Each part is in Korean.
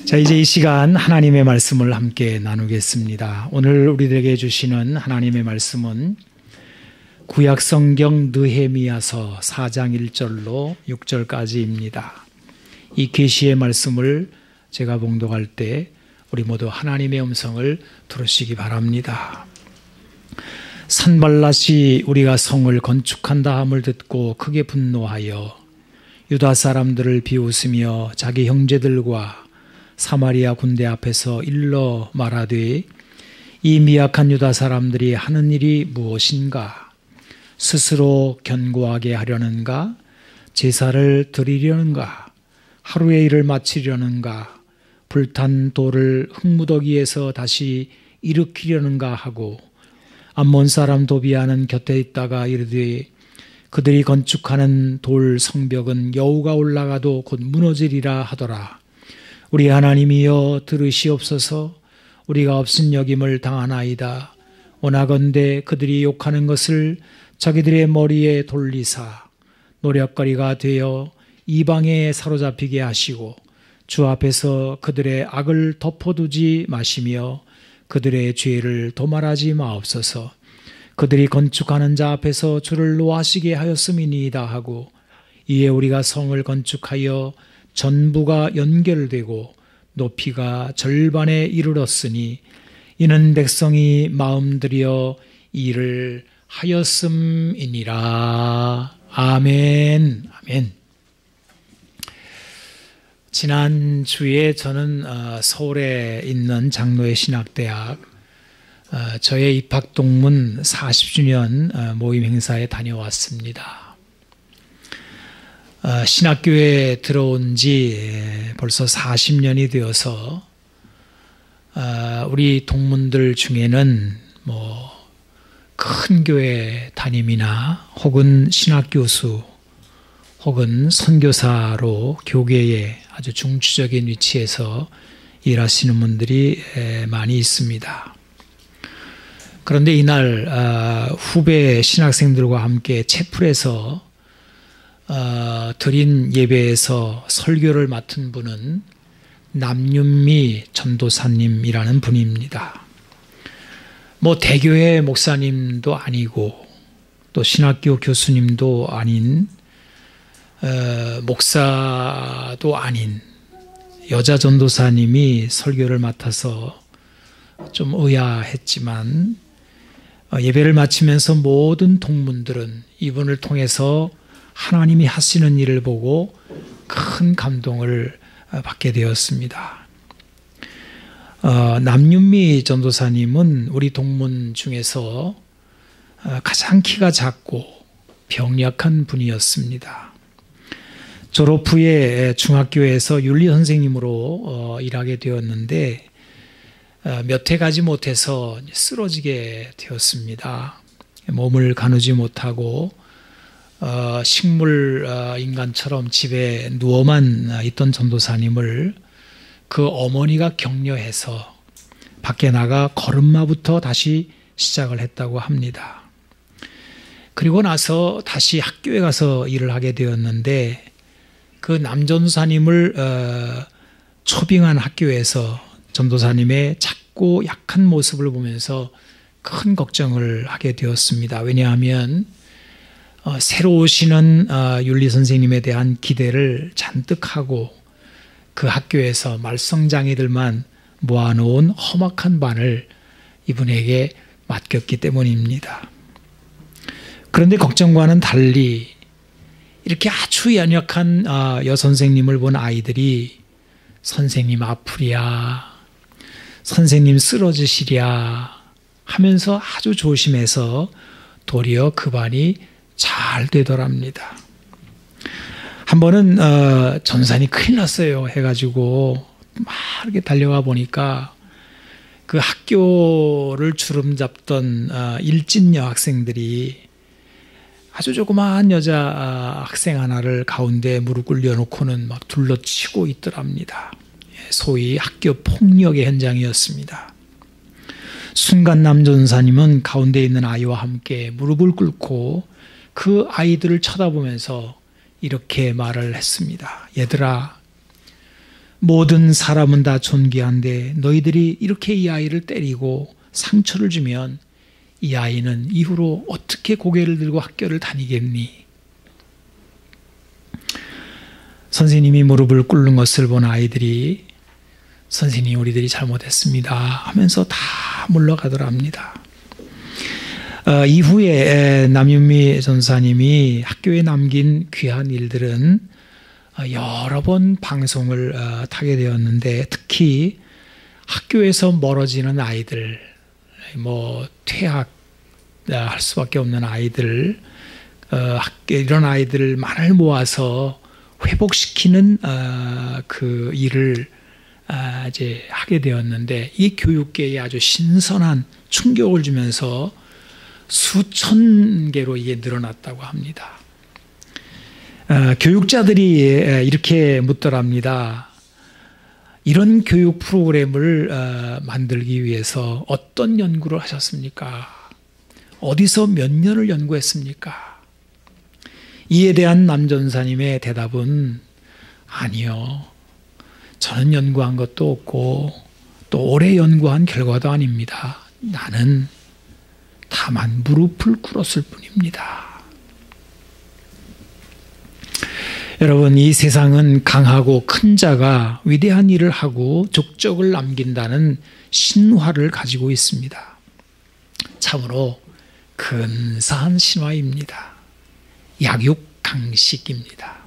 자, 이제 이 시간 하나님의 말씀을 함께 나누겠습니다. 오늘 우리들에게 주시는 하나님의 말씀은 구약성경 느헤미야서 4장 1절로 6절까지입니다. 이 계시의 말씀을 제가 봉독할 때 우리 모두 하나님의 음성을 들으시기 바랍니다. 산발랏이 우리가 성을 건축한다 함을 듣고 크게 분노하여 유다 사람들을 비웃으며 자기 형제들과 사마리아 군대 앞에서 일러 말하되 이 미약한 유다 사람들이 하는 일이 무엇인가? 스스로 견고하게 하려는가? 제사를 드리려는가? 하루의 일을 마치려는가? 불탄 돌을 흙무더기에서 다시 일으키려는가 하고 암몬 사람 도비아는 곁에 있다가 이르되 그들이 건축하는 돌 성벽은 여우가 올라가도 곧 무너지리라 하더라. 우리 하나님이여 들으시옵소서. 우리가 없은 여김을 당하나이다. 오나건대 그들이 욕하는 것을 자기들의 머리에 돌리사 노략거리가 되어 이방에 사로잡히게 하시고 주 앞에서 그들의 악을 덮어두지 마시며 그들의 죄를 도말하지 마옵소서. 그들이 건축하는 자 앞에서 주를 노하시게 하였음이니이다 하고 이에 우리가 성을 건축하여 전부가 연결되고 높이가 절반에 이르렀으니 이는 백성이 마음 들여 일을 하였음이니라. 아멘. 아멘. 지난주에 저는 서울에 있는 장로의 신학대학 저의 입학동문 40주년 모임 행사에 다녀왔습니다. 신학교에 들어온 지 벌써 40년이 되어서 우리 동문들 중에는 큰 교회 담임이나 혹은 신학교수 혹은 선교사로 교계에 아주 중추적인 위치에서 일하시는 분들이 많이 있습니다. 그런데 이날 후배 신학생들과 함께 채플에서 드린 예배에서 설교를 맡은 분은 남윤미 전도사님이라는 분입니다. 대교회 목사님도 아니고 또 신학교 교수님도 아닌 목사도 아닌 여자 전도사님이 설교를 맡아서 좀 의아했지만 예배를 마치면서 모든 동문들은 이분을 통해서 하나님이 하시는 일을 보고 큰 감동을 받게 되었습니다. 남윤미 전도사님은 우리 동문 중에서 가장 키가 작고 병약한 분이었습니다. 졸업 후에 중학교에서 윤리 선생님으로 일하게 되었는데 몇 해 가지 못해서 쓰러지게 되었습니다. 몸을 가누지 못하고 식물 인간처럼 집에 누워만 있던 전도사님을 그 어머니가 격려해서 밖에 나가 걸음마부터 다시 시작을 했다고 합니다. 그리고 나서 다시 학교에 가서 일을 하게 되었는데 그 남전도사님을 초빙한 학교에서 전도사님의 작고 약한 모습을 보면서 큰 걱정을 하게 되었습니다. 왜냐하면 새로 오시는 윤리 선생님에 대한 기대를 잔뜩 하고 그 학교에서 말썽장이들만 모아놓은 험악한 반을 이분에게 맡겼기 때문입니다. 그런데 걱정과는 달리 이렇게 아주 연약한 여선생님을 본 아이들이 선생님 아프랴, 선생님 쓰러지시랴 하면서 아주 조심해서 도리어 그 반이 잘 되더랍니다. 한 번은 전산이 큰일 났어요 해가지고 막 이렇게 달려가 보니까 그 학교를 주름잡던 일진여 학생들이 아주 조그마한 여자 학생 하나를 가운데 무릎 꿇려놓고는 막 둘러치고 있더랍니다. 소위 학교 폭력의 현장이었습니다. 순간 남전사님은 가운데 있는 아이와 함께 무릎을 꿇고 그 아이들을 쳐다보면서 이렇게 말을 했습니다. 얘들아, 모든 사람은 다 존귀한데 너희들이 이렇게 이 아이를 때리고 상처를 주면 이 아이는 이후로 어떻게 고개를 들고 학교를 다니겠니? 선생님이 무릎을 꿇는 것을 본 아이들이 선생님 우리들이 잘못했습니다 하면서 다 물러가더랍니다. 이후에 남윤미 전사님이 학교에 남긴 귀한 일들은 여러 번 방송을 타게 되었는데 특히 학교에서 멀어지는 아이들, 퇴학할 수밖에 없는 아이들, 이런 아이들만을 모아서 회복시키는 그 일을 이제 하게 되었는데 이 교육계에 아주 신선한 충격을 주면서 수천 개로 이게 늘어났다고 합니다. 교육자들이 이렇게 묻더랍니다. 이런 교육 프로그램을 만들기 위해서 어떤 연구를 하셨습니까? 어디서 몇 년을 연구했습니까? 이에 대한 남 전사님의 대답은 아니요. 저는 연구한 것도 없고 또 오래 연구한 결과도 아닙니다. 나는 다만 무릎을 꿇었을 뿐입니다. 여러분, 이 세상은 강하고 큰 자가 위대한 일을 하고 족적을 남긴다는 신화를 가지고 있습니다. 참으로 근사한 신화입니다. 약육강식입니다.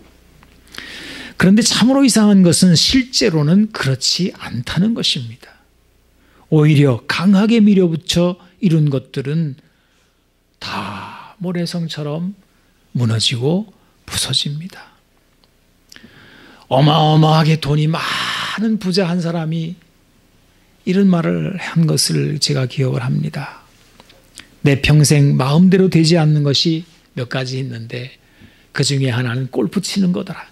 그런데 참으로 이상한 것은 실제로는 그렇지 않다는 것입니다. 오히려 강하게 밀어붙여 이룬 것들은 다 모래성처럼 무너지고 부서집니다. 어마어마하게 돈이 많은 부자 한 사람이 이런 말을 한 것을 제가 기억을 합니다. 내 평생 마음대로 되지 않는 것이 몇 가지 있는데 그 중에 하나는 골프 치는 거더라.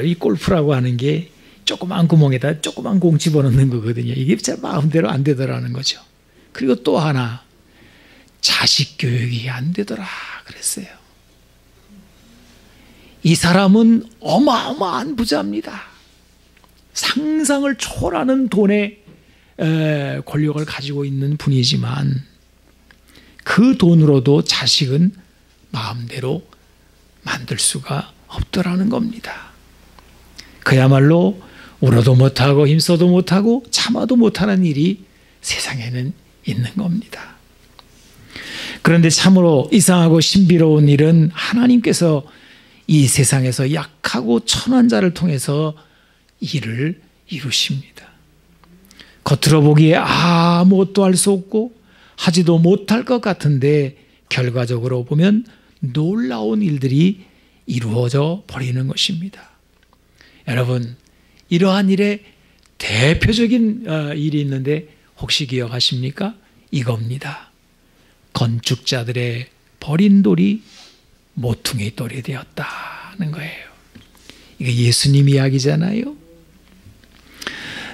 이 골프라고 하는 게 조그만 구멍에다 조그만 공 집어넣는 거거든요. 이게 제 마음대로 안 되더라는 거죠. 그리고 또 하나, 자식 교육이 안 되더라 그랬어요. 이 사람은 어마어마한 부자입니다. 상상을 초월하는 돈의 권력을 가지고 있는 분이지만 그 돈으로도 자식은 마음대로 만들 수가 없더라는 겁니다. 그야말로 울어도 못하고 힘써도 못하고 참아도 못하는 일이 세상에는 있는 겁니다. 그런데 참으로 이상하고 신비로운 일은 하나님께서 이 세상에서 약하고 천한 자를 통해서 일을 이루십니다. 겉으로 보기에 아무것도 할 수 없고 하지도 못할 것 같은데 결과적으로 보면 놀라운 일들이 이루어져 버리는 것입니다. 여러분, 이러한 일에 대표적인 일이 있는데 혹시 기억하십니까? 이겁니다. 건축자들의 버린 돌이 모퉁이 돌이 되었다는 거예요. 이게 예수님 이야기잖아요.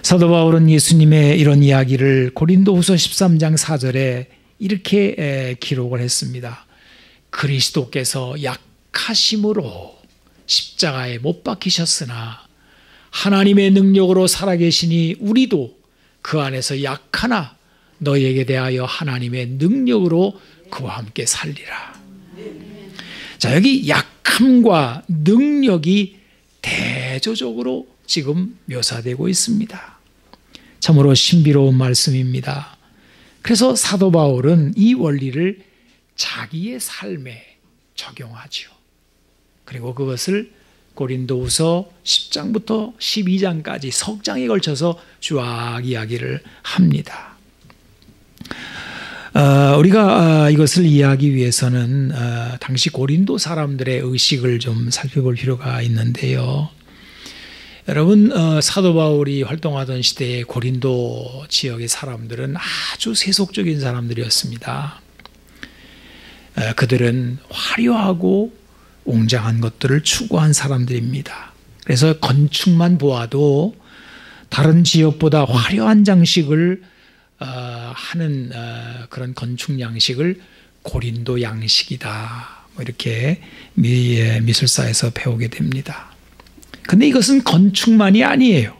사도 바울은 예수님의 이런 이야기를 고린도후서 13장 4절에 이렇게 기록을 했습니다. 그리스도께서 약하심으로 십자가에 못 박히셨으나 하나님의 능력으로 살아계시니 우리도 그 안에서 약하나 너희에게 대하여 하나님의 능력으로 그와 함께 살리라. 자, 여기 약함과 능력이 대조적으로 지금 묘사되고 있습니다. 참으로 신비로운 말씀입니다. 그래서 사도 바울은 이 원리를 자기의 삶에 적용하죠. 그리고 그것을 고린도후서 10장부터 12장까지 석 장에 걸쳐서 쭉 이야기를 합니다. 우리가 이것을 이해하기 위해서는 당시 고린도 사람들의 의식을 좀 살펴볼 필요가 있는데요. 여러분, 사도 바울이 활동하던 시대의 고린도 지역의 사람들은 아주 세속적인 사람들이었습니다. 그들은 화려하고 웅장한 것들을 추구한 사람들입니다. 그래서 건축만 보아도 다른 지역보다 화려한 장식을 하는 그런 건축 양식을 고린도 양식이다, 이렇게 미술사에서 배우게 됩니다. 근데 이것은 건축만이 아니에요.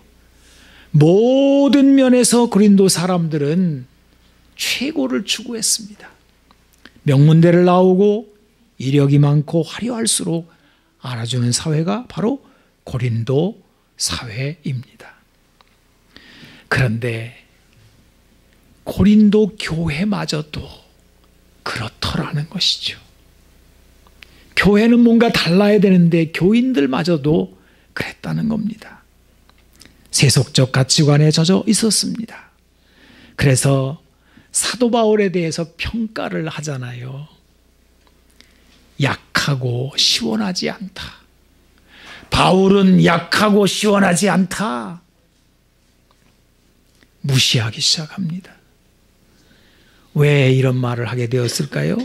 모든 면에서 고린도 사람들은 최고를 추구했습니다. 명문대를 나오고 이력이 많고 화려할수록 알아주는 사회가 바로 고린도 사회입니다. 그런데 고린도 교회마저도 그렇더라는 것이죠. 교회는 뭔가 달라야 되는데 교인들마저도 그랬다는 겁니다. 세속적 가치관에 젖어 있었습니다. 그래서 사도 바울에 대해서 평가를 하잖아요. 약하고 시원하지 않다. 바울은 약하고 시원하지 않다. 무시하기 시작합니다. 왜 이런 말을 하게 되었을까요?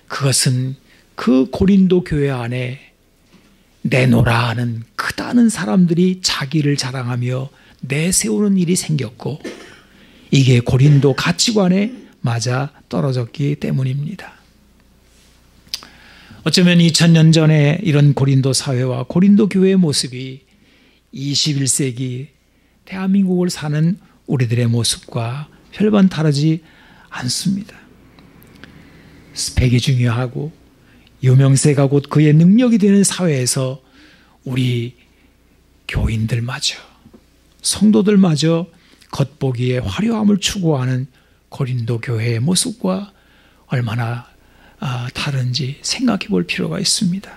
그것은 그 고린도 교회 안에 내노라 하는 크다는 사람들이 자기를 자랑하며 내세우는 일이 생겼고, 이게 고린도 가치관에 맞아 떨어졌기 때문입니다. 어쩌면 2000년 전에 이런 고린도 사회와 고린도 교회의 모습이 21세기 대한민국을 사는 우리들의 모습과 별반 다르지 않습니다. 스펙이 중요하고 유명세가 곧 그의 능력이 되는 사회에서 우리 교인들마저, 성도들마저 겉보기에 화려함을 추구하는 고린도 교회의 모습과 얼마나 다른지 생각해 볼 필요가 있습니다.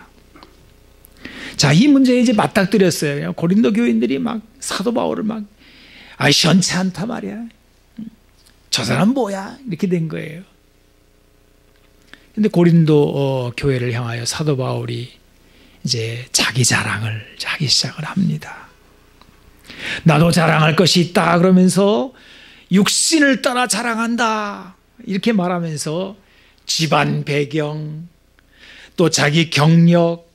자, 이 문제에 이제 맞닥뜨렸어요. 고린도 교인들이 막 사도 바울을 시원치 않다 말이야. 저 사람 뭐야? 이렇게 된 거예요. 근데 고린도 교회를 향하여 사도 바울이 이제 자기 자랑을 하기 시작을 합니다. 나도 자랑할 것이 있다 그러면서 육신을 따라 자랑한다 이렇게 말하면서 집안 배경, 또 자기 경력,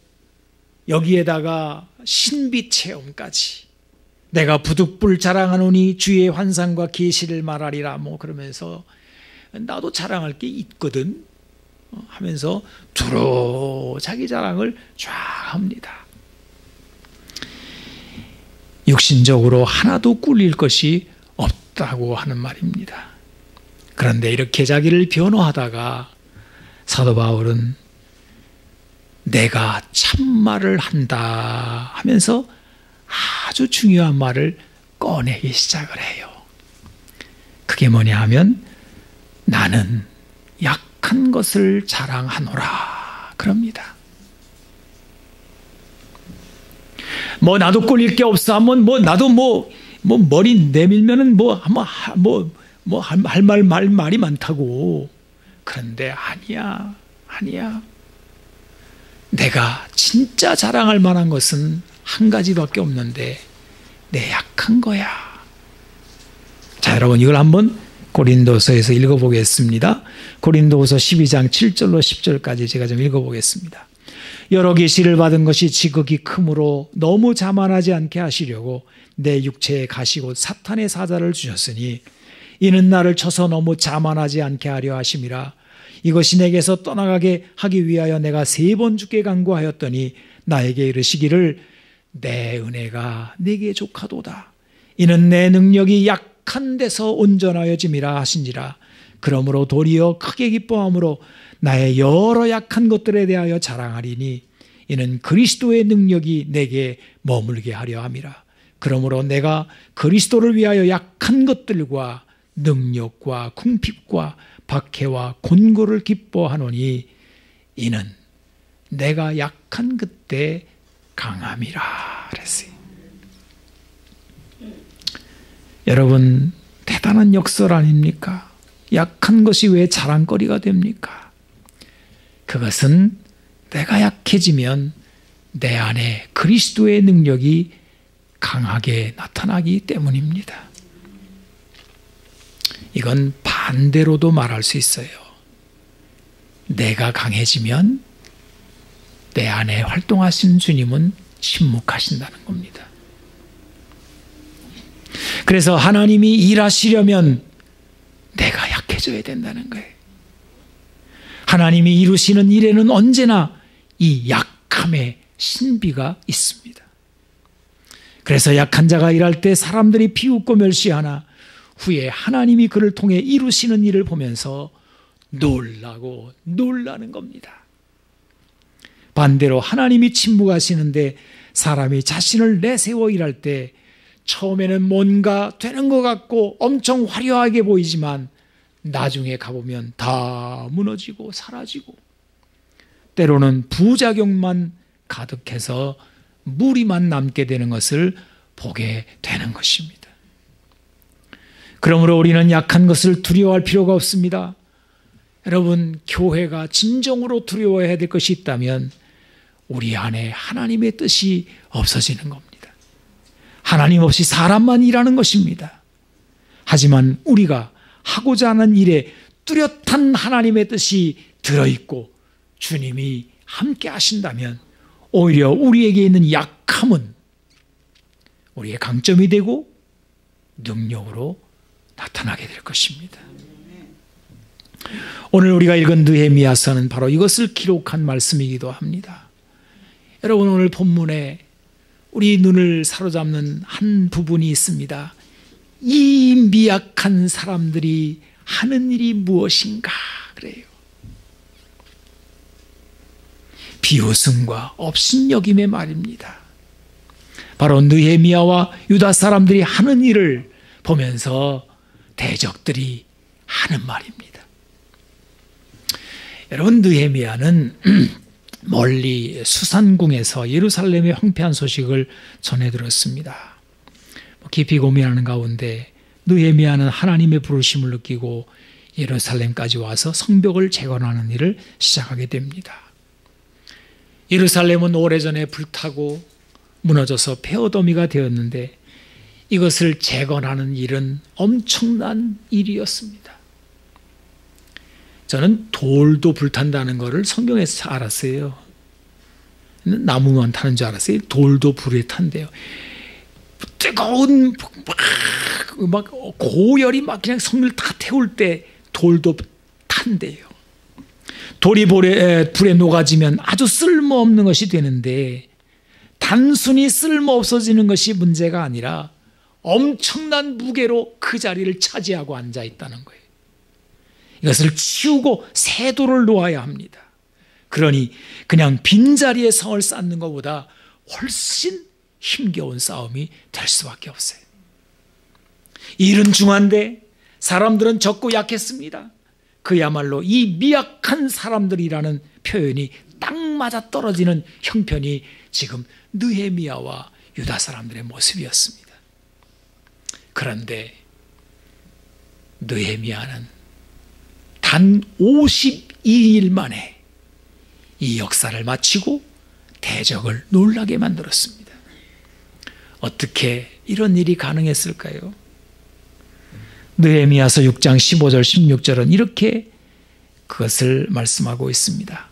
여기에다가 신비 체험까지, 내가 부득불 자랑하노니 주의 환상과 계시를 말하리라 그러면서 나도 자랑할 게 있거든 하면서 두루 자기 자랑을 쫙 합니다. 육신적으로 하나도 꿀릴 것이 없다고 하는 말입니다. 그런데 이렇게 자기를 변호하다가 사도 바울은 내가 참말을 한다 하면서 아주 중요한 말을 꺼내기 시작을 해요. 그게 뭐냐 하면 나는 약한 것을 자랑하노라 그럽니다. 나도 꿀릴 게 없어 하면 나도 머리 내밀면은 할 말이 많다고. 그런데 아니야. 내가 진짜 자랑할 만한 것은 한 가지밖에 없는데 내 약한 거야. 자, 여러분 이걸 한번 고린도서에서 읽어보겠습니다. 고린도서 12장 7절로 10절까지 제가 좀 읽어보겠습니다. 여러 계시를 받은 것이 지극히 크므로 너무 자만하지 않게 하시려고 내 육체에 가시고 사탄의 사자를 주셨으니 이는 나를 쳐서 너무 자만하지 않게 하려 하심이라. 이것이 내게서 떠나가게 하기 위하여 내가 3번 주께 간구하였더니 나에게 이르시기를 내 은혜가 네게 족하도다. 이는 내 능력이 약한 데서 온전하여짐이라 하신지라. 그러므로 도리어 크게 기뻐함으로 나의 여러 약한 것들에 대하여 자랑하리니 이는 그리스도의 능력이 내게 머물게 하려 함이라. 그러므로 내가 그리스도를 위하여 약한 것들과 능력과 궁핍과 박해와 곤고를 기뻐하노니 이는 내가 약한 그때 강함이라 그랬어요. 여러분 대단한 역설 아닙니까? 약한 것이 왜 자랑거리가 됩니까? 그것은 내가 약해지면 내 안에 그리스도의 능력이 강하게 나타나기 때문입니다. 이건 반대로도 말할 수 있어요. 내가 강해지면 내 안에 활동하신 주님은 침묵하신다는 겁니다. 그래서 하나님이 일하시려면 내가 약해져야 된다는 거예요. 하나님이 이루시는 일에는 언제나 이 약함의 신비가 있습니다. 그래서 약한 자가 일할 때 사람들이 비웃고 멸시하나 후에 하나님이 그를 통해 이루시는 일을 보면서 놀라고 놀라는 겁니다. 반대로 하나님이 침묵하시는데 사람이 자신을 내세워 일할 때 처음에는 뭔가 되는 것 같고 엄청 화려하게 보이지만 나중에 가보면 다 무너지고 사라지고 때로는 부작용만 가득해서 무리만 남게 되는 것을 보게 되는 것입니다. 그러므로 우리는 약한 것을 두려워할 필요가 없습니다. 여러분, 교회가 진정으로 두려워해야 될 것이 있다면 우리 안에 하나님의 뜻이 없어지는 겁니다. 하나님 없이 사람만 일하는 것입니다. 하지만 우리가 하고자 하는 일에 뚜렷한 하나님의 뜻이 들어있고 주님이 함께 하신다면 오히려 우리에게 있는 약함은 우리의 강점이 되고 능력으로 나타나게 될 것입니다. 오늘 우리가 읽은 느헤미야서는 바로 이것을 기록한 말씀이기도 합니다. 여러분, 오늘 본문에 우리 눈을 사로잡는 한 부분이 있습니다. 이 미약한 사람들이 하는 일이 무엇인가 그래요. 비웃음과 업신여김의 말입니다. 바로 느헤미야와 유다 사람들이 하는 일을 보면서 대적들이 하는 말입니다. 여러분, 느헤미야는 멀리 수산궁에서 예루살렘의 황폐한 소식을 전해 들었습니다. 깊이 고민하는 가운데 느헤미야는 하나님의 부르심을 느끼고 예루살렘까지 와서 성벽을 재건하는 일을 시작하게 됩니다. 예루살렘은 오래전에 불타고 무너져서 폐허더미가 되었는데 이것을 재건하는 일은 엄청난 일이었습니다. 저는 돌도 불탄다는 것을 성경에서 알았어요. 나무만 타는 줄 알았어요. 돌도 불에 탄대요. 뜨거운 막 고열이 막 그냥 성을 다 태울 때 돌도 탄대요. 돌이 불에 녹아지면 아주 쓸모없는 것이 되는데 단순히 쓸모없어지는 것이 문제가 아니라 엄청난 무게로 그 자리를 차지하고 앉아 있다는 거예요. 이것을 치우고 새 돌을 놓아야 합니다. 그러니 그냥 빈자리에 성을 쌓는 것보다 훨씬 힘겨운 싸움이 될 수밖에 없어요. 일은 중한데 사람들은 적고 약했습니다. 그야말로 이 미약한 사람들이라는 표현이 딱 맞아 떨어지는 형편이 지금 느헤미야와 유다 사람들의 모습이었습니다. 그런데 느헤미야는 단 52일 만에 이 역사를 마치고 대적을 놀라게 만들었습니다. 어떻게 이런 일이 가능했을까요? 느헤미야서 6장 15절 16절은 이렇게 그것을 말씀하고 있습니다.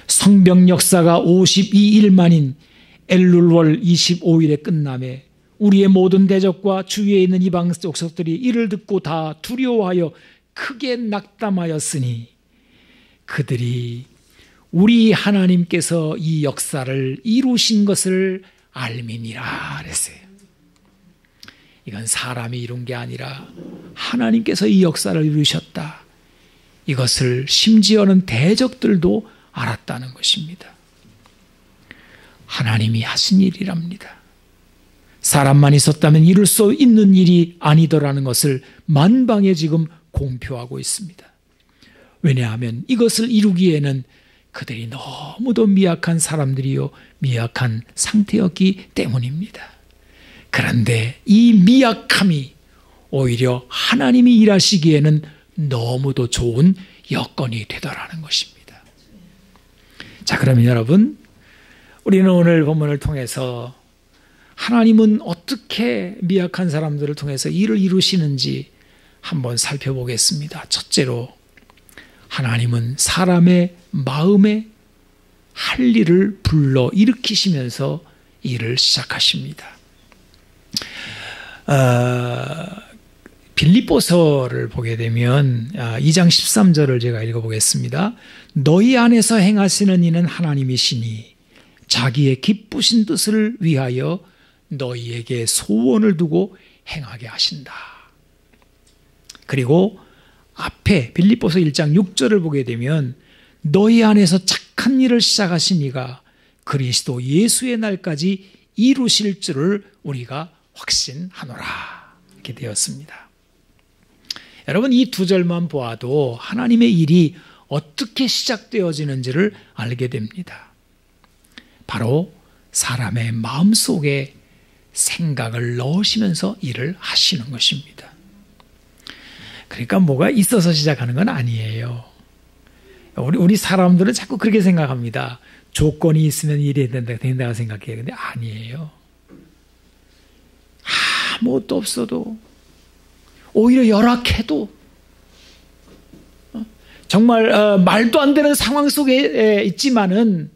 성벽 역사가 52일 만인 엘룰월 25일에 끝남에 우리의 모든 대적과 주위에 있는 이방 족속들이 이를 듣고 다 두려워하여 크게 낙담하였으니 그들이 우리 하나님께서 이 역사를 이루신 것을 알미니라 그랬어요. 이건 사람이 이룬 게 아니라 하나님께서 이 역사를 이루셨다. 이것을 심지어는 대적들도 알았다는 것입니다. 하나님이 하신 일이랍니다. 사람만 있었다면 이룰 수 있는 일이 아니더라는 것을 만방에 지금 공표하고 있습니다. 왜냐하면 이것을 이루기에는 그들이 너무도 미약한 사람들이요 미약한 상태였기 때문입니다. 그런데 이 미약함이 오히려 하나님이 일하시기에는 너무도 좋은 여건이 되더라는 것입니다. 자, 그러면 여러분, 우리는 오늘 본문을 통해서 하나님은 어떻게 미약한 사람들을 통해서 일을 이루시는지 한번 살펴보겠습니다. 첫째로, 하나님은 사람의 마음에 할 일을 불러 일으키시면서 일을 시작하십니다. 빌립보서를 보게 되면 2장 13절을 제가 읽어보겠습니다. 너희 안에서 행하시는 이는 하나님이시니 자기의 기쁘신 뜻을 위하여 너희에게 소원을 두고 행하게 하신다. 그리고 앞에 빌립보서 1장 6절을 보게 되면 너희 안에서 착한 일을 시작하신 이가 그리스도 예수의 날까지 이루실 줄을 우리가 확신하노라. 이렇게 되었습니다. 여러분, 이 두 절만 보아도 하나님의 일이 어떻게 시작되어지는지를 알게 됩니다. 바로 사람의 마음속에 생각을 넣으시면서 일을 하시는 것입니다. 그러니까 뭐가 있어서 시작하는 건 아니에요. 우리 사람들은 자꾸 그렇게 생각합니다. 조건이 있으면 일이 된다고 생각해요. 근데 아니에요. 아무것도 없어도, 오히려 열악해도, 정말 말도 안 되는 상황 속에 있지만은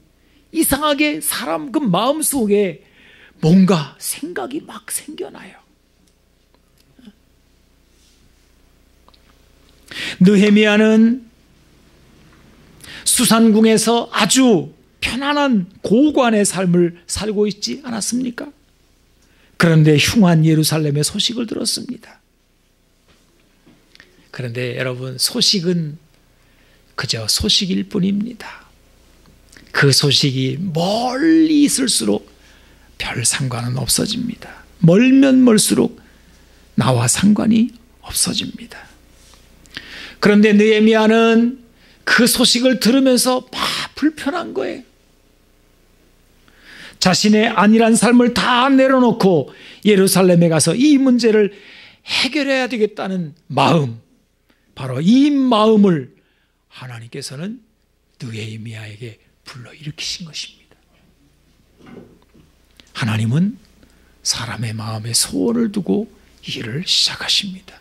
이상하게 사람 그 마음 속에 뭔가 생각이 막 생겨나요. 느헤미야는 수산궁에서 아주 편안한 고관의 삶을 살고 있지 않았습니까? 그런데 흉한 예루살렘의 소식을 들었습니다. 그런데 여러분, 소식은 그저 소식일 뿐입니다. 그 소식이 멀리 있을수록 별 상관은 없어집니다. 멀면 멀수록 나와 상관이 없어집니다. 그런데 느헤미야는 그 소식을 들으면서 막 불편한 거예요. 자신의 안일한 삶을 다 내려놓고 예루살렘에 가서 이 문제를 해결해야 되겠다는 마음, 바로 이 마음을 하나님께서는 느헤미야에게 불러일으키신 것입니다. 하나님은 사람의 마음에 소원을 두고 일을 시작하십니다.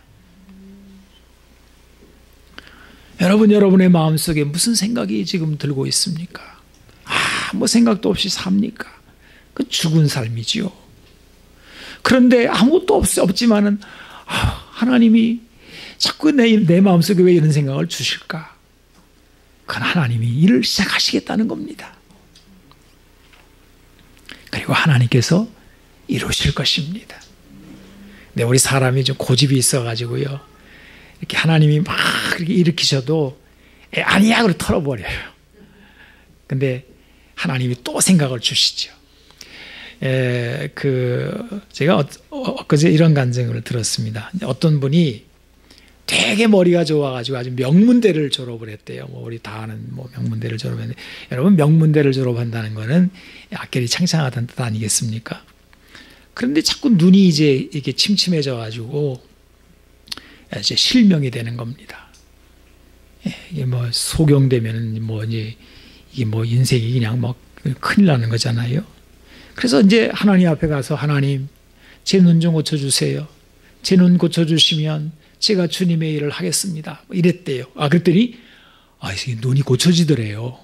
여러분, 여러분의 마음속에 무슨 생각이 지금 들고 있습니까? 아무 생각도 없이 삽니까? 그 죽은 삶이지요. 그런데 아무것도 없지만은 하나님이 자꾸 내 마음속에 왜 이런 생각을 주실까? 그건 하나님이 일을 시작하시겠다는 겁니다. 그리고 하나님께서 이루실 것입니다. 근데 우리 사람이 좀 고집이 있어가지고요, 이렇게 하나님이 막 이렇게 일으키셔도 아니야 그러고 털어버려요. 근데 하나님이 또 생각을 주시죠. 제가 엊그제 이런 간증을 들었습니다. 어떤 분이 되게 머리가 좋아가지고 아주 명문대를 졸업을 했대요. 우리 다 아는 명문대를 졸업했는데, 여러분, 명문대를 졸업한다는 거는 악결이 창창하다는 뜻 아니겠습니까? 그런데 자꾸 눈이 이제 이렇게 침침해져가지고 이제 실명이 되는 겁니다. 이게 소경되면은 이제 이게 인생이 그냥 큰일 나는 거잖아요. 그래서 이제 하나님 앞에 가서, 하나님, 제 눈 좀 고쳐주세요. 제 눈 고쳐주시면 제가 주님의 일을 하겠습니다. 이랬대요. 그랬더니 눈이 고쳐지더래요.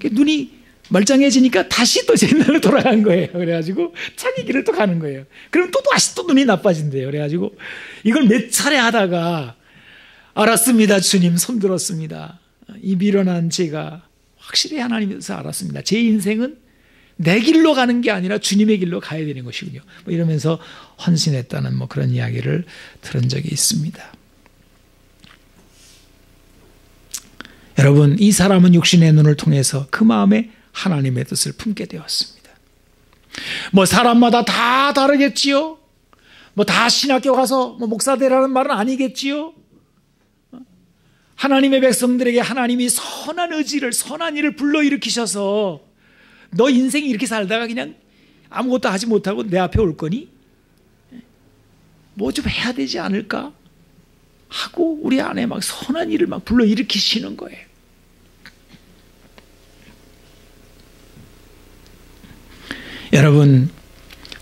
눈이 멀쩡해지니까 다시 또 제 눈으로 돌아간 거예요. 그래가지고 자기 길을 또 가는 거예요. 그럼 또 다시 또 눈이 나빠진대요. 그래가지고 이걸 몇 차례 하다가, 알았습니다, 주님, 손 들었습니다. 이 미련한 제가 확실히 하나님께서 알았습니다. 제 인생은 내 길로 가는 게 아니라 주님의 길로 가야 되는 것이군요. 이러면서 헌신했다는 그런 이야기를 들은 적이 있습니다. 여러분, 이 사람은 육신의 눈을 통해서 그 마음에 하나님의 뜻을 품게 되었습니다. 사람마다 다 다르겠지요? 다 신학교 가서 목사 되라는 말은 아니겠지요? 하나님의 백성들에게 하나님이 선한 의지를, 선한 일을 불러일으키셔서 너 인생이 이렇게 살다가 그냥 아무것도 하지 못하고 내 앞에 올 거니? 뭐 좀 해야 되지 않을까? 하고 우리 안에 막 선한 일을 막 불러일으키시는 거예요. 여러분,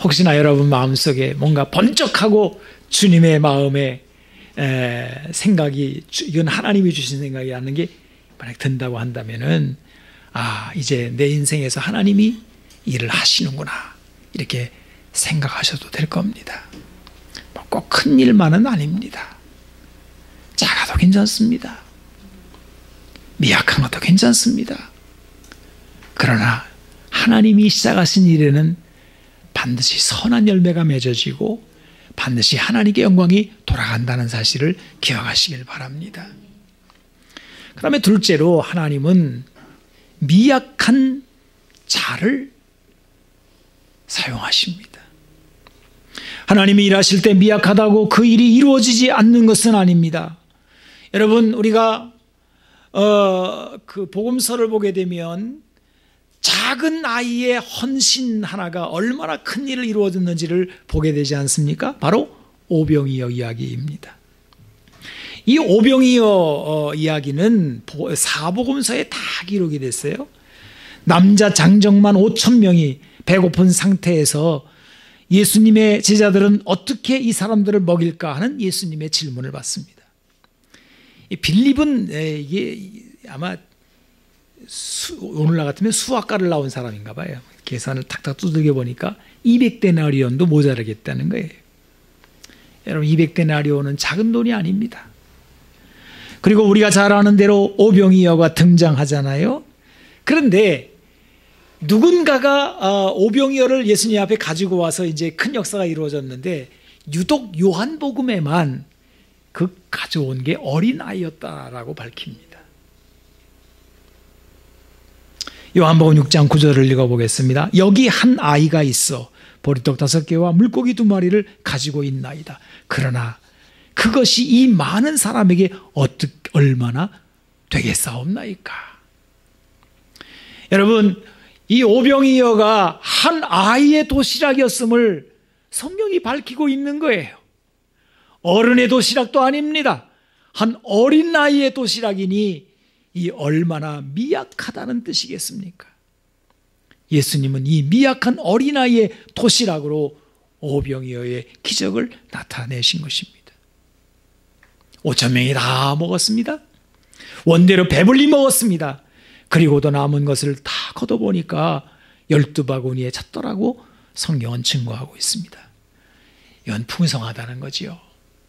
혹시나 여러분 마음속에 뭔가 번쩍하고 주님의 마음에 생각이, 이건 하나님이 주신 생각이 라는 게 만약 든다고 한다면은, 이제 내 인생에서 하나님이 일을 하시는구나, 이렇게 생각하셔도 될 겁니다. 꼭 큰 일만은 아닙니다. 작아도 괜찮습니다. 미약한 것도 괜찮습니다. 그러나 하나님이 시작하신 일에는 반드시 선한 열매가 맺어지고 반드시 하나님께 영광이 돌아간다는 사실을 기억하시길 바랍니다. 그 다음에 둘째로 하나님은 미약한 자를 사용하십니다. 하나님이 일하실 때 미약하다고 그 일이 이루어지지 않는 것은 아닙니다. 여러분, 우리가 그 복음서를 보게 되면 작은 아이의 헌신 하나가 얼마나 큰 일을 이루어졌는지를 보게 되지 않습니까? 바로 오병이어 이야기입니다. 이 오병이어 이야기는 사복음서에 다 기록이 됐어요. 남자 장정만 5,000명이 배고픈 상태에서 예수님의 제자들은 어떻게 이 사람들을 먹일까 하는 예수님의 질문을 받습니다. 이 빌립은 이게 아마 오늘날 같으면 수학과를 나온 사람인가 봐요. 계산을 탁탁 두들겨 보니까 200데나리온도 모자라겠다는 거예요. 여러분, 200데나리온은 작은 돈이 아닙니다. 그리고 우리가 잘 아는 대로 오병이어가 등장하잖아요. 그런데 누군가가 오병이어를 예수님 앞에 가지고 와서 이제 큰 역사가 이루어졌는데 유독 요한복음에만 그 가져온 게 어린아이였다라고 밝힙니다. 요한복음 6장 9절을 읽어보겠습니다. 여기 한 아이가 있어 보리떡 5개와 물고기 2마리를 가지고 있나이다. 그러나 그것이 이 많은 사람에게 얼마나 되겠사옵나이까. 여러분, 이 오병이어가 한 아이의 도시락이었음을 성경이 밝히고 있는 거예요. 어른의 도시락도 아닙니다. 한 어린 아이의 도시락이니 이 얼마나 미약하다는 뜻이겠습니까? 예수님은 이 미약한 어린아이의 도시락으로 오병이어의 기적을 나타내신 것입니다. 5,000명이 다 먹었습니다. 원대로 배불리 먹었습니다. 그리고도 남은 것을 다 걷어보니까 12바구니에 찼더라고 성경은 증거하고 있습니다. 이건 풍성하다는 거지요.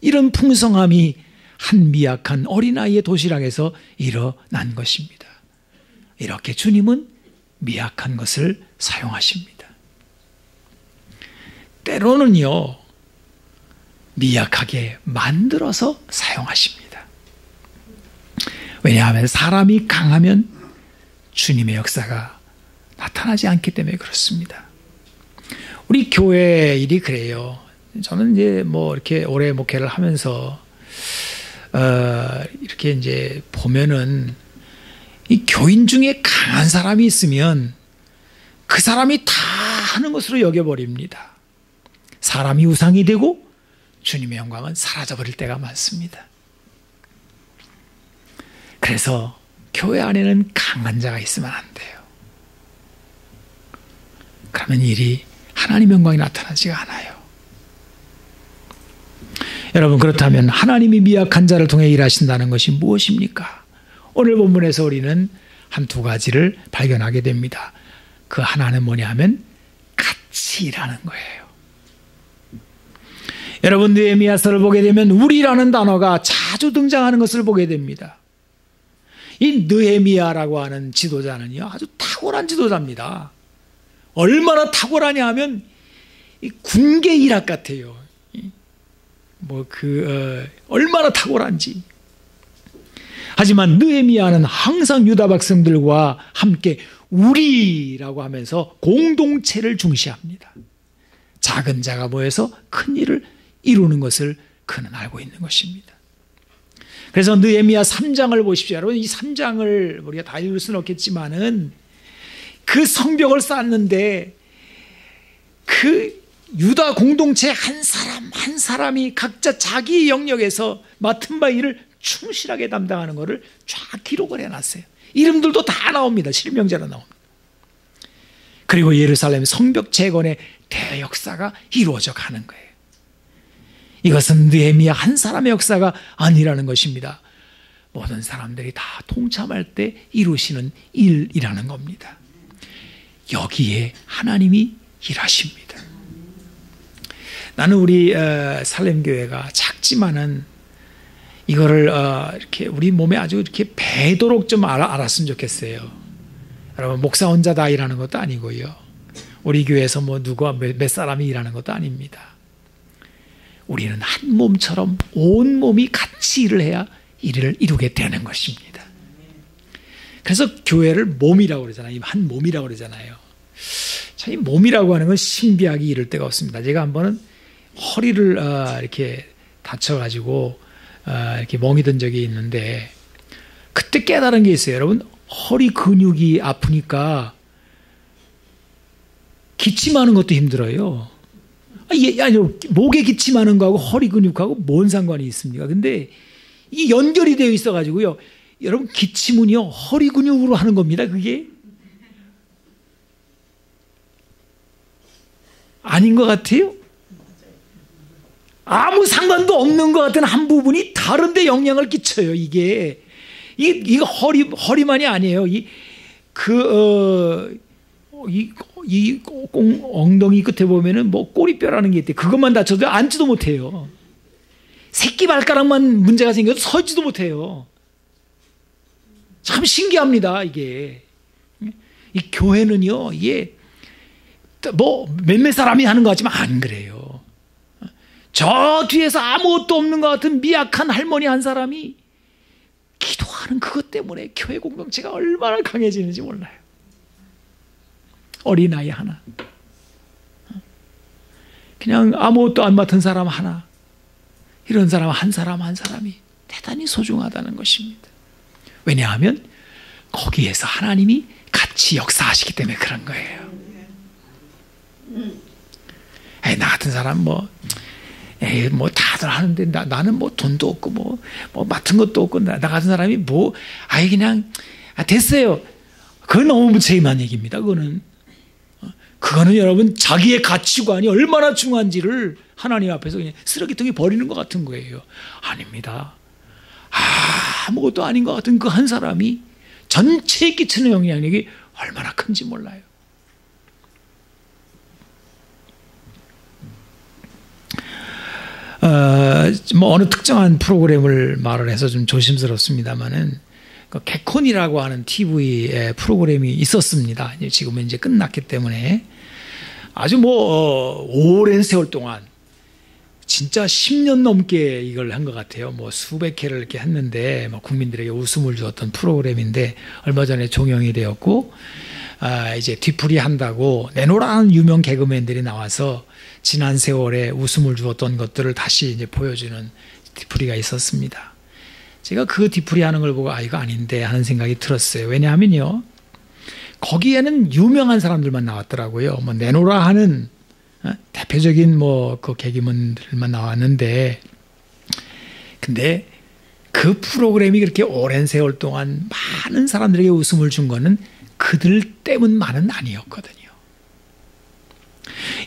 이런 풍성함이 한 미약한 어린아이의 도시락에서 일어난 것입니다. 이렇게 주님은 미약한 것을 사용하십니다. 때로는요, 미약하게 만들어서 사용하십니다. 왜냐하면 사람이 강하면 주님의 역사가 나타나지 않기 때문에 그렇습니다. 우리 교회 일이 그래요. 저는 이제 이렇게 오래 목회를 하면서 이렇게 이제 보면은 이 교인 중에 강한 사람이 있으면 그 사람이 다 하는 것으로 여겨버립니다. 사람이 우상이 되고 주님의 영광은 사라져버릴 때가 많습니다. 그래서 교회 안에는 강한 자가 있으면 안 돼요. 그러면 일이 하나님의 영광이 나타나지가 않아요. 여러분, 그렇다면 하나님이 미약한 자를 통해 일하신다는 것이 무엇입니까? 오늘 본문에서 우리는 한 두 가지를 발견하게 됩니다. 그 하나는 뭐냐 하면 같이 일하는 거예요. 여러분, 느헤미야서를 보게 되면 우리라는 단어가 자주 등장하는 것을 보게 됩니다. 이 느헤미야라고 하는 지도자는요, 아주 탁월한 지도자입니다. 얼마나 탁월하냐 하면 이 군계 일학 같아요. 얼마나 탁월한지. 하지만 느헤미야는 항상 유다 백성들과 함께 우리라고 하면서 공동체를 중시합니다. 작은 자가 모여서 큰 일을 이루는 것을 그는 알고 있는 것입니다. 그래서 느헤미야 3장을 보십시오. 여러분, 이 3장을 우리가 다 읽을 수는 없겠지만은 그 성벽을 쌓는데 그 유다 공동체 한 사람 한 사람이 각자 자기 영역에서 맡은 바 일을 충실하게 담당하는 것을 쫙 기록을 해놨어요. 이름들도 다 나옵니다. 실명제로 나옵니다. 그리고 예루살렘 성벽 재건의 대역사가 이루어져 가는 거예요. 이것은 느헤미야 한 사람의 역사가 아니라는 것입니다. 모든 사람들이 다 동참할 때 이루시는 일이라는 겁니다. 여기에 하나님이 일하십니다. 나는 우리 살렘교회가 작지만은 이거를 이렇게 우리 몸에 아주 이렇게 배도록 좀 알았으면 좋겠어요. 여러분, 목사 혼자 다 일하는 것도 아니고요. 우리 교회에서 뭐 누가 몇 사람이 일하는 것도 아닙니다. 우리는 한 몸처럼 온 몸이 같이 일을 해야 일을 이루게 되는 것입니다. 그래서 교회를 몸이라고 그러잖아요. 한 몸이라고 그러잖아요. 참 이 몸이라고 하는 건 신비하기 이를 데가 없습니다. 제가 한 번은 허리를 이렇게 다쳐가지고 이렇게 멍이 든 적이 있는데 그때 깨달은 게 있어요. 여러분, 허리 근육이 아프니까 기침하는 것도 힘들어요. 아니, 목에 기침하는 거하고 허리 근육하고 뭔 상관이 있습니까? 근데 이 연결이 되어 있어가지고요. 여러분, 기침은요, 허리 근육으로 하는 겁니다, 그게. 아닌 것 같아요? 아무 상관도 없는 것 같은 한 부분이 다른데 영향을 끼쳐요, 이게. 이거 허리만이 아니에요. 엉덩이 끝에 보면은 뭐 꼬리뼈라는 게 있대. 그것만 다쳐도 앉지도 못해요. 새끼 발가락만 문제가 생겨도 서지도 못해요. 참 신기합니다, 이게. 이 교회는요, 이게 뭐 몇몇 사람이 하는 것 같지만 안 그래요. 저 뒤에서 아무것도 없는 것 같은 미약한 할머니 한 사람이 기도하는 그것 때문에 교회 공동체가 얼마나 강해지는지 몰라요. 어린아이 하나, 그냥 아무것도 안 맡은 사람 하나, 이런 사람 한 사람이 대단히 소중하다는 것입니다. 왜냐하면 거기에서 하나님이 같이 역사하시기 때문에 그런 거예요. 나 같은 사람 뭐 다들 하는데 나는 뭐 돈도 없고 뭐 맡은 것도 없고 나 같은 사람이 그냥 됐어요. 그건 너무 무책임한 얘기입니다. 그거는 여러분 자기의 가치관이 얼마나 중요한지를 하나님 앞에서 그냥 쓰레기통에 버리는 것 같은 거예요. 아닙니다. 아무것도 아닌 것 같은 그 한 사람이 전체에 끼치는 영향력이 얼마나 큰지 몰라요. 어느 특정한 프로그램을 말을 해서 좀 조심스럽습니다만은 개콘이라고 하는 TV 프로그램이 있었습니다. 지금은 이제 끝났기 때문에 아주 오랜 세월 동안 진짜 10년 넘게 이걸 한 것 같아요. 수백 회를 이렇게 했는데 국민들에게 웃음을 주었던 프로그램인데 얼마 전에 종영이 되었고 이제 뒤풀이 한다고 내노라는 유명 개그맨들이 나와서 지난 세월에 웃음을 주었던 것들을 다시 이제 보여주는 뒤풀이가 있었습니다. 제가 그 뒤풀이 하는 걸 보고 이거 아닌데 하는 생각이 들었어요. 왜냐하면요, 거기에는 유명한 사람들만 나왔더라고요. 내노라 하는 대표적인 그 개그맨들만 나왔는데, 근데 그 프로그램이 그렇게 오랜 세월 동안 많은 사람들에게 웃음을 준 거는 그들 때문만은 아니었거든요.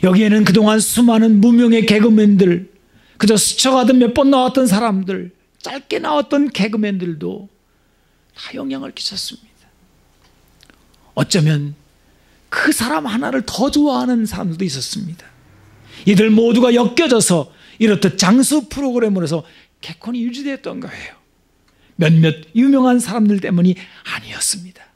여기에는 그동안 수많은 무명의 개그맨들, 그저 스쳐가듯 몇 번 나왔던 사람들, 짧게 나왔던 개그맨들도 다 영향을 끼쳤습니다. 어쩌면 그 사람 하나를 더 좋아하는 사람들도 있었습니다. 이들 모두가 엮여져서 이렇듯 장수 프로그램으로서 개콘이 유지되었던 거예요. 몇몇 유명한 사람들 때문이 아니었습니다.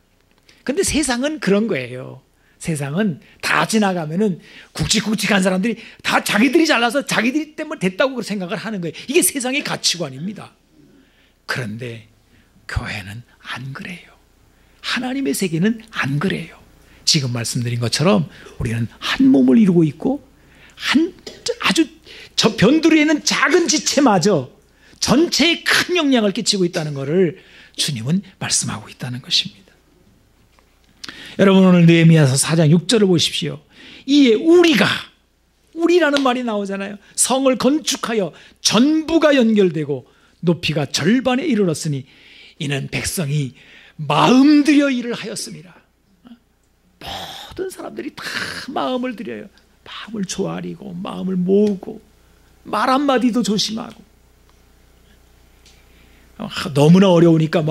근데 세상은 그런 거예요. 세상은 다 지나가면은 굵직굵직한 사람들이 다 자기들이 잘나서 자기들 때문에 됐다고 생각을 하는 거예요. 이게 세상의 가치관입니다. 그런데 교회는 안 그래요. 하나님의 세계는 안 그래요. 지금 말씀드린 것처럼 우리는 한 몸을 이루고 있고 아주 저 변두리에 있는 작은 지체마저 전체에 큰 영향을 끼치고 있다는 것을 주님은 말씀하고 있다는 것입니다. 여러분, 오늘 느헤미야서 4장 6절을 보십시오. 이에 우리라는 말이 나오잖아요. 성을 건축하여 전부가 연결되고 높이가 절반에 이르렀으니 이는 백성이 마음 들여 일을 하였습니다. 모든 사람들이 다 마음을 들여요. 마음을 조아리고 마음을 모으고 말 한마디도 조심하고. 너무나 어려우니까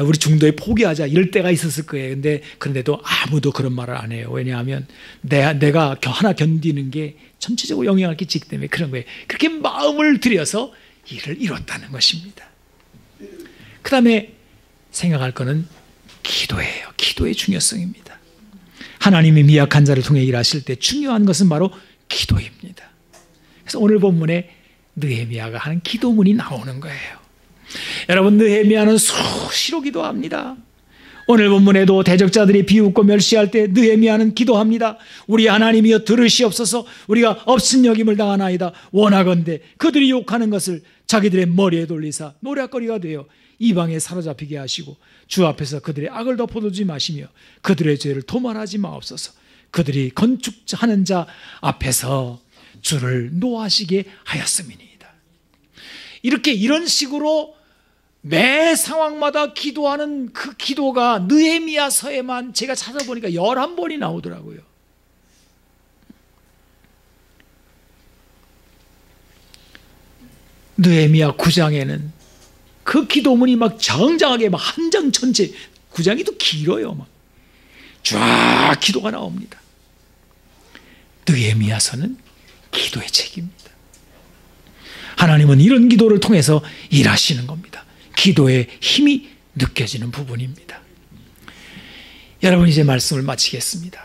우리 중도에 포기하자 이럴 때가 있었을 거예요. 그런데도 아무도 그런 말을 안 해요. 왜냐하면 내가 하나 견디는 게 전체적으로 영향을 끼치기 때문에 그런 거예요. 그렇게 마음을 들여서 일을 이뤘다는 것입니다. 그 다음에 생각할 거는 기도예요. 기도의 중요성입니다. 하나님이 미약한 자를 통해 일하실 때 중요한 것은 바로 기도입니다. 그래서 오늘 본문에 느헤미야가 하는 기도문이 나오는 거예요. 여러분, 느헤미야는 수시로 기도합니다. 오늘 본문에도 대적자들이 비웃고 멸시할 때 느헤미야는 기도합니다. 우리 하나님이여 들으시옵소서. 우리가 업신여김을 당하나이다. 원하건대 그들이 욕하는 것을 자기들의 머리에 돌리사 노략거리가 되어 이방에 사로잡히게 하시고 주 앞에서 그들의 악을 덮어두지 마시며 그들의 죄를 도말하지 마옵소서. 그들이 건축하는 자 앞에서 주를 노하시게 하였음이니이다. 이런 식으로 매 상황마다 기도하는 그 기도가 느헤미야서에만 제가 찾아보니까 11번이 나오더라고요. 느헤미야 9장에는 그 기도문이 막 장장하게 막 한 장 전체, 9장이 또 길어요. 막 쫙 기도가 나옵니다. 느헤미야서는 기도의 책입니다. 하나님은 이런 기도를 통해서 일하시는 겁니다. 기도의 힘이 느껴지는 부분입니다. 여러분, 이제 말씀을 마치겠습니다.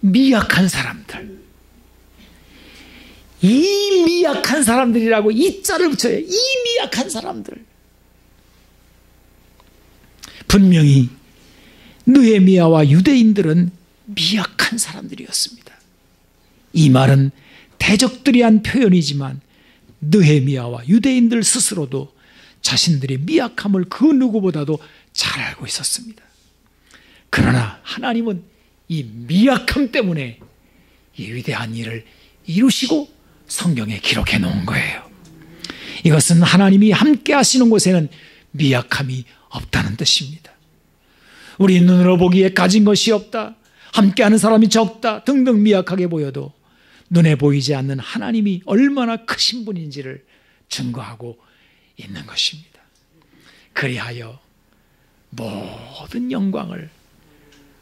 미약한 사람들, 이 미약한 사람들이라고 이 자를 붙여요. 이 미약한 사람들. 분명히 느헤미야와 유대인들은 미약한 사람들이었습니다. 이 말은 대적들이 한 표현이지만 느헤미야와 유대인들 스스로도 자신들의 미약함을 그 누구보다도 잘 알고 있었습니다. 그러나 하나님은 이 미약함 때문에 이 위대한 일을 이루시고 성경에 기록해 놓은 거예요. 이것은 하나님이 함께 하시는 곳에는 미약함이 없다는 뜻입니다. 우리 눈으로 보기에 가진 것이 없다, 함께하는 사람이 적다 등등 미약하게 보여도 눈에 보이지 않는 하나님이 얼마나 크신 분인지를 증거하고 있는 것입니다. 그리하여 모든 영광을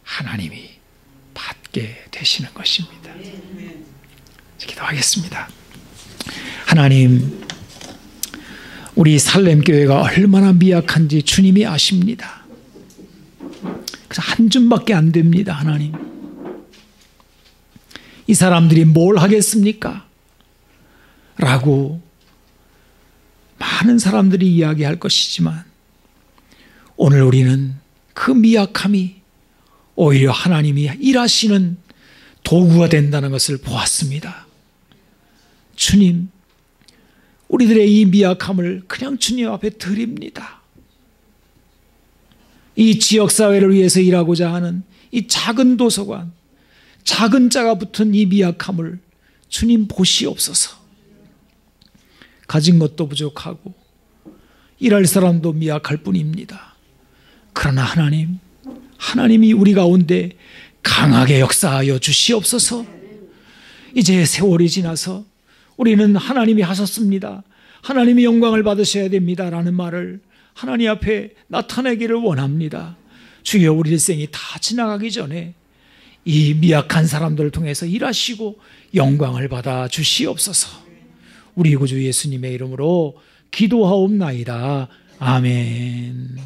하나님이 받게 되시는 것입니다. 기도하겠습니다. 하나님, 우리 살렘교회가 얼마나 미약한지 주님이 아십니다. 그래서 한 줌밖에 안 됩니다. 하나님, 이 사람들이 뭘 하겠습니까? 라고 많은 사람들이 이야기할 것이지만 오늘 우리는 그 미약함이 오히려 하나님이 일하시는 도구가 된다는 것을 보았습니다. 주님, 우리들의 이 미약함을 그냥 주님 앞에 드립니다. 이 지역사회를 위해서 일하고자 하는 이 작은 도서관, 작은 자가 붙은 이 미약함을 주님 보시옵소서. 가진 것도 부족하고 일할 사람도 미약할 뿐입니다. 그러나 하나님, 하나님이 우리 가운데 강하게 역사하여 주시옵소서. 이제 세월이 지나서 우리는 하나님이 하셨습니다, 하나님이 영광을 받으셔야 됩니다 라는 말을 하나님 앞에 나타내기를 원합니다. 주여, 우리 일생이 다 지나가기 전에 이 미약한 사람들을 통해서 일하시고 영광을 받아 주시옵소서. 우리 구주 예수님의 이름으로 기도하옵나이다. 아멘.